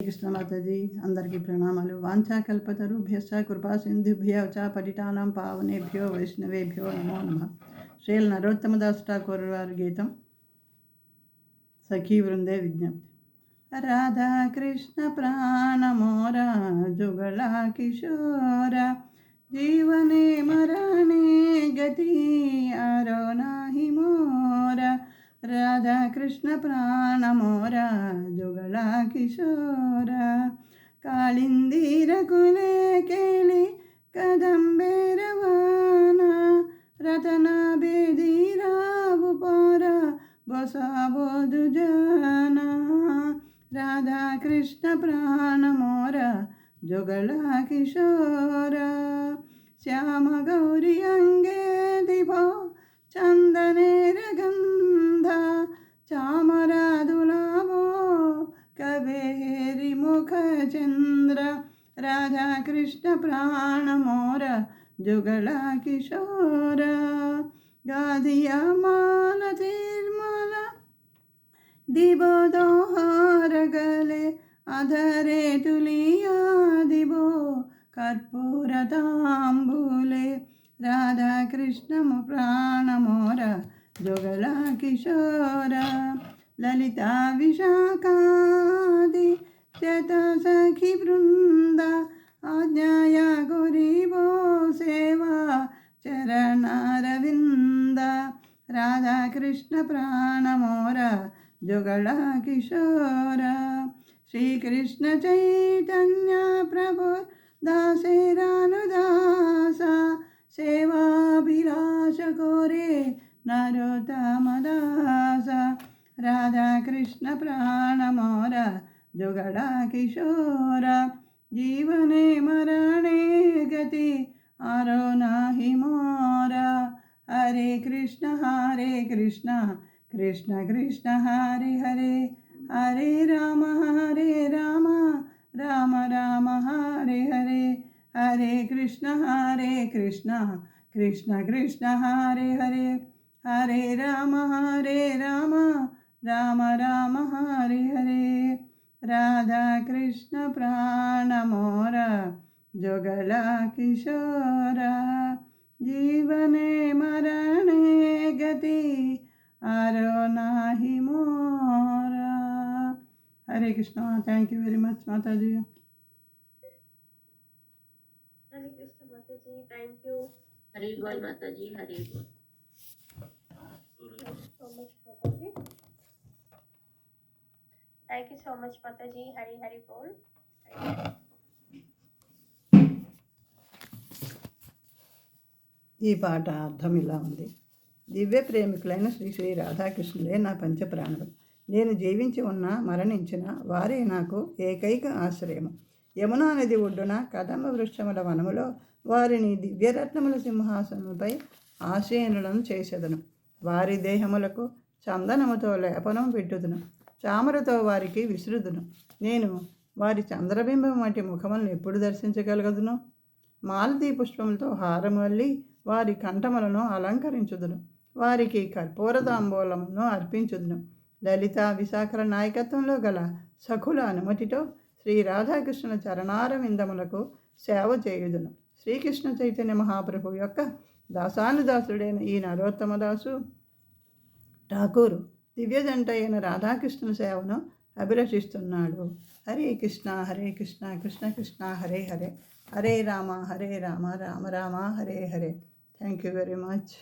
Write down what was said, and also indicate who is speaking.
Speaker 1: కృష్ణ మాతాజీ అందరికీ ప్రణామాలు. వాంఛాకల్పతరుభ్యశ్చ కృపా సింధుభ్యో చ పతితానాం పావనేభ్యో వైష్ణవేభ్యో నమో నమః. శ్రీల నరోత్తమదాస్ ఠాకూర్ వారి గీతం సఖీ వృందే విజ్ఞప్తి. రాధాకృష్ణ ప్రాణమోరా జుగళా కిశోర జీవనే మరణే గతి ఆరో నాహి మోర. రాధాకృష్ణ ప్రాణమోరా జుగళా కిశోర కాళిందీర కులే కేళి కదంబేరవాన రతన బేదీరావు పోర బొసాబోధు జన. రాధాకృష్ణ ప్రాణమోర జుగళా కిశోర శ్యామ గౌరి అంగే దిభో చందనేర గంధ చామరాదులాభో కవేరి ముఖ చంద్ర. రాధాకృష్ణ ప్రాణమోర జుగళా కిశోర గాధియా మాల తీర్మాల दिबो दोहार गले अधरे तुलिया दिबो कर्पूर तांबूले. राधा कृष्ण प्राणमोर जुगला किशोर ललिता विशाखादि शत सखी वृंद आज्ञाया गुरीबो सेवा चरणारविंद. राधा कृष्ण प्राणमोर जुगला किशोर श्रीकृष्ण चैतन्य प्रभु दासेरानुदास सेवाभिलाष कोरे नरोत्तमदास. राधा कृष्ण प्राणमोर जुगला किशोर जीवने मरणे गति आरो नाहि मोर. हरे कृष्ण कृष्ण कृष्ण हरे हरे हरे राम राम राम हरे हरे. हरे कृष्ण कृष्ण कृष्ण हरे हरे हरे राम राम राम हरे हरे. राधा कृष्ण प्राणमोर जुगला किशोर जीवने मरणे गति आरो नाहि मोरा. Hare Krishna. Thank you very much माता जी.
Speaker 2: हरे कृष्ण माता जी. Thank you. हरे बोल माता जी. हरे बोल. so much माता जी. Thank you so much माता जी. हरे हरे बोल.
Speaker 1: ఈ పాట అర్థం ఇలా ఉంది. దివ్య ప్రేమికులైన శ్రీ శ్రీ రాధాకృష్ణులే నా పంచప్రాణులు. నేను జీవించి ఉన్నా మరణించిన వారే నాకు ఏకైక ఆశ్రయము. యమునా నది ఒడ్డున కదంబ వృక్షముల వనములో వారిని దివ్యరత్నముల సింహాసనముపై ఆశీనులను చేసేదను. వారి దేహములకు చందనముతో లేపనం పెట్టుదును, చామరతో వారికి విసురుదును. నేను వారి చంద్రబింబం వంటి ముఖములను ఎప్పుడు దర్శించగలుగుదును? మాలతీ పుష్పములతో హారము వల్లి వారి కంఠములను అలంకరించుదును, వారికి కర్పూర తాంబూలమును అర్పించుదును. లలిత విశాఖల నాయకత్వంలో గల సఖుల అనుమతితో శ్రీ రాధాకృష్ణుల చరణారవిందములకు సేవ చేయుదును. శ్రీకృష్ణ చైతన్య మహాప్రభు యొక్క దాసానుదాసుడైన ఈ నరోత్తమదాసు ఠాకూరు దివ్యజంట అయిన రాధాకృష్ణుల సేవను అభిలషిస్తున్నాడు. Hare Krishna Krishna Krishna Hare Hare Hare Rama Rama Rama Hare Hare. Thank you very much.